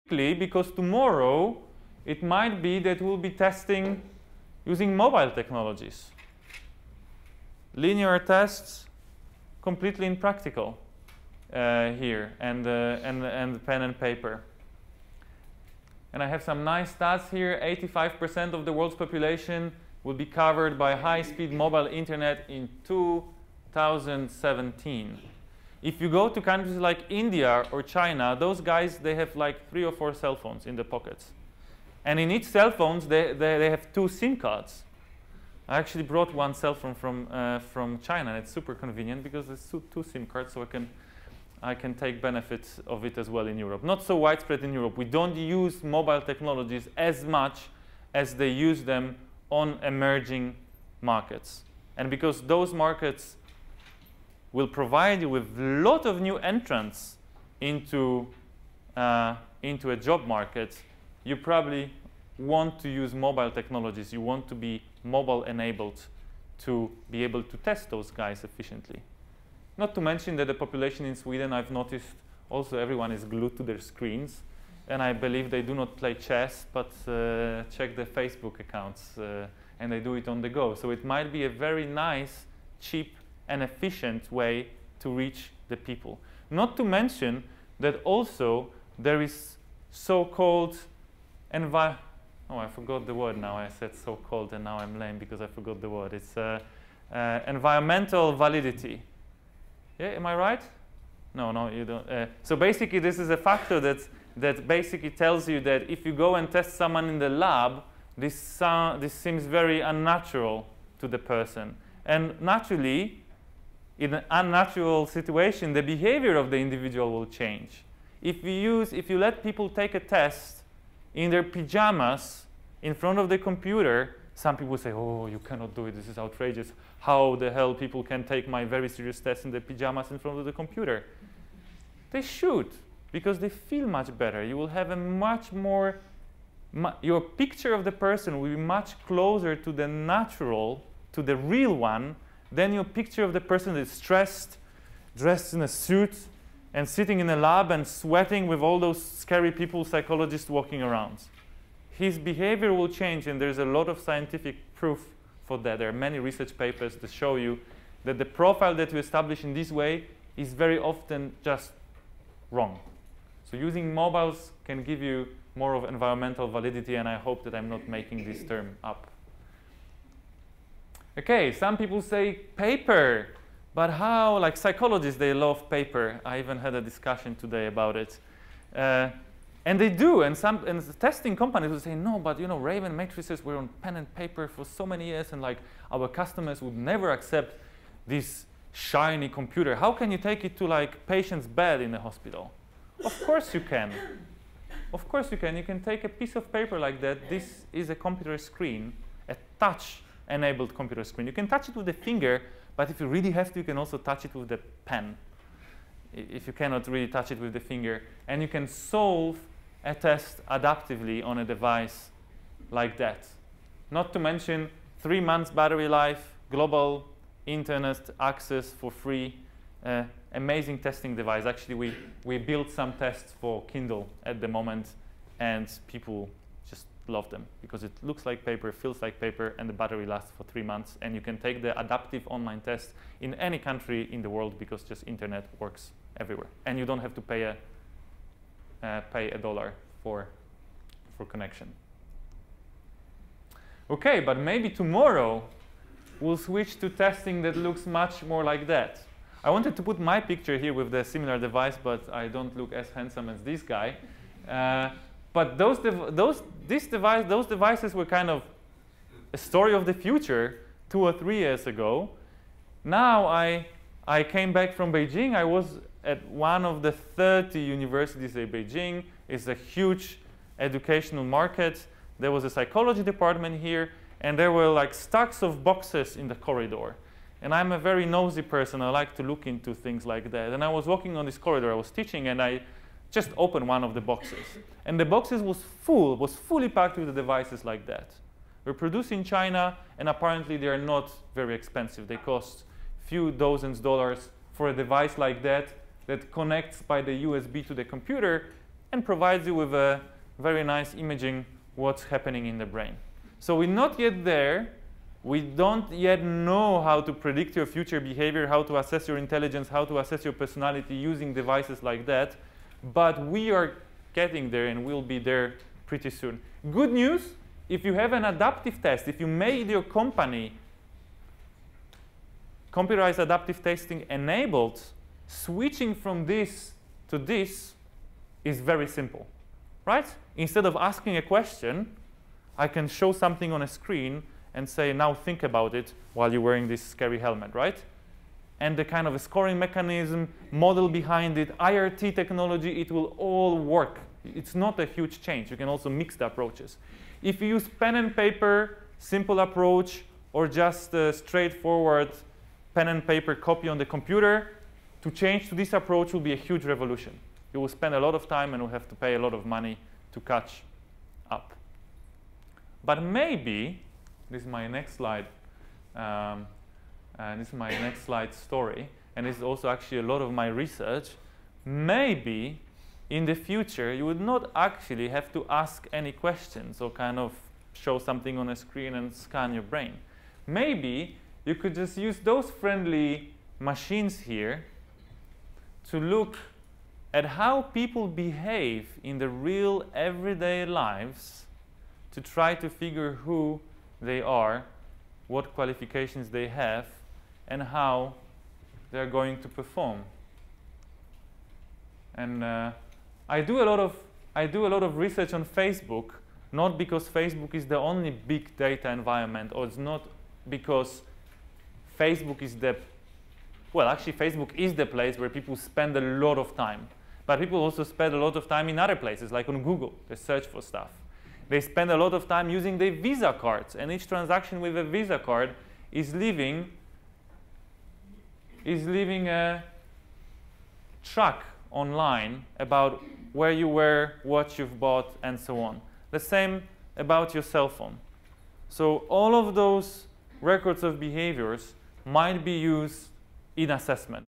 because tomorrow it might be that we'll be testing using mobile technologies. Linear tests, completely impractical here, and pen and paper. And I have some nice stats here. 85% of the world's population will be covered by high-speed mobile internet in 2017. If you go to countries like India or China, those guys, they have like 3 or 4 cell phones in the pockets. And in each cell phone, they have 2 SIM cards. I actually brought one cell phone from China, and it's super convenient because there's 2 SIM cards, so I can take benefits of it as well in Europe. Not so widespread in Europe. We don't use mobile technologies as much as they use them on emerging markets. And because those markets will provide you with a lot of new entrants into a job market, you probably want to use mobile technologies. You want to be mobile enabled to be able to test those guys efficiently. Not to mention that the population in Sweden, I've noticed also everyone is glued to their screens. And I believe they do not play chess, but check their Facebook accounts. And they do it on the go. So it might be a very nice, cheap, and efficient way to reach the people. Not to mention that also there is so-called oh, I forgot the word now. I said so-called, and now I'm lame because I forgot the word. It's environmental validity. Yeah, am I right? No, you don't. So basically, this is a factor that basically tells you that if you go and test someone in the lab, this seems very unnatural to the person. And naturally, in an unnatural situation, the behavior of the individual will change. If you let people take a test in their pajamas in front of the computer, some people say, oh, you cannot do it, this is outrageous. How the hell people can take my very serious test in their pajamas in front of the computer? They should, because they feel much better. You will have a much more, your picture of the person will be much closer to the natural, to the real one, than your picture of the person that is stressed, dressed in a suit, and sitting in a lab and sweating with all those scary people, psychologists walking around. His behavior will change, and there's a lot of scientific proof for that. There are many research papers that show you that the profile that we establish in this way is very often just wrong. So using mobiles can give you more of environmental validity, and I hope that I'm not making this term up. Okay, some people say paper. But how, like psychologists, they love paper. I even had a discussion today about it. And they do, and the testing companies will say, no, but you know, Raven matrices were on pen and paper for so many years, and like our customers would never accept this shiny computer. How can you take it to like patient's bed in the hospital? Of course you can. Of course you can. You can take a piece of paper like that. This is a computer screen, a touch-enabled computer screen. You can touch it with the finger, but if you really have to, you can also touch it with the pen, if you cannot really touch it with the finger. And you can solve a test adaptively on a device like that. Not to mention 3 months battery life, global internet access for free, amazing testing device. Actually, we built some tests for Kindle at the moment, and people just love them because it looks like paper, feels like paper, and the battery lasts for 3 months. And you can take the adaptive online test in any country in the world because just internet works everywhere. And you don't have to pay $1 for connection. Okay, but maybe tomorrow we'll switch to testing that looks much more like that. I wanted to put my picture here with the similar device, but I don't look as handsome as this guy. But those devices were kind of a story of the future 2 or 3 years ago. Now I came back from Beijing. I was at one of the 30 universities in Beijing. It's a huge educational market. There was a psychology department here, and there were like stacks of boxes in the corridor. And I'm a very nosy person. I like to look into things like that. And I was walking on this corridor. I was teaching, and I just opened one of the boxes. And the boxes was fully packed with the devices like that. They're produced in China, and apparently they are not very expensive. They cost a few dozens dollars for a device like that that connects by the USB to the computer and provides you with a very nice imaging what's happening in the brain. So we're not yet there. We don't yet know how to predict your future behavior, how to assess your intelligence, how to assess your personality using devices like that. But we are getting there, and we'll be there pretty soon. Good news, if you have an adaptive test, if you made your company computerized adaptive testing enabled, switching from this to this is very simple, right? Instead of asking a question, I can show something on a screen and say, now think about it while you're wearing this scary helmet, right? And the kind of a scoring mechanism, model behind it, IRT technology, it will all work. It's not a huge change. You can also mix the approaches. If you use pen and paper, simple approach, or just a straightforward pen and paper copy on the computer, to change to this approach will be a huge revolution. You will spend a lot of time and will have to pay a lot of money to catch up. But maybe, this is my next slide, and this is my next slide story, and this is also actually a lot of my research. Maybe in the future you would not actually have to ask any questions or kind of show something on a screen and scan your brain. Maybe you could just use those friendly machines here to look at how people behave in the real everyday lives to try to figure who they are, what qualifications they have, and how they're going to perform. And I do a lot of research on Facebook, not because Facebook is the only big data environment, or it's not because Facebook is the, well, actually Facebook is the place where people spend a lot of time. But people also spend a lot of time in other places, like on Google. They search for stuff. They spend a lot of time using their Visa cards, and each transaction with a Visa card is leaving a track online about where you were, what you've bought, and so on. The same about your cell phone. So all of those records of behaviors might be used in assessment.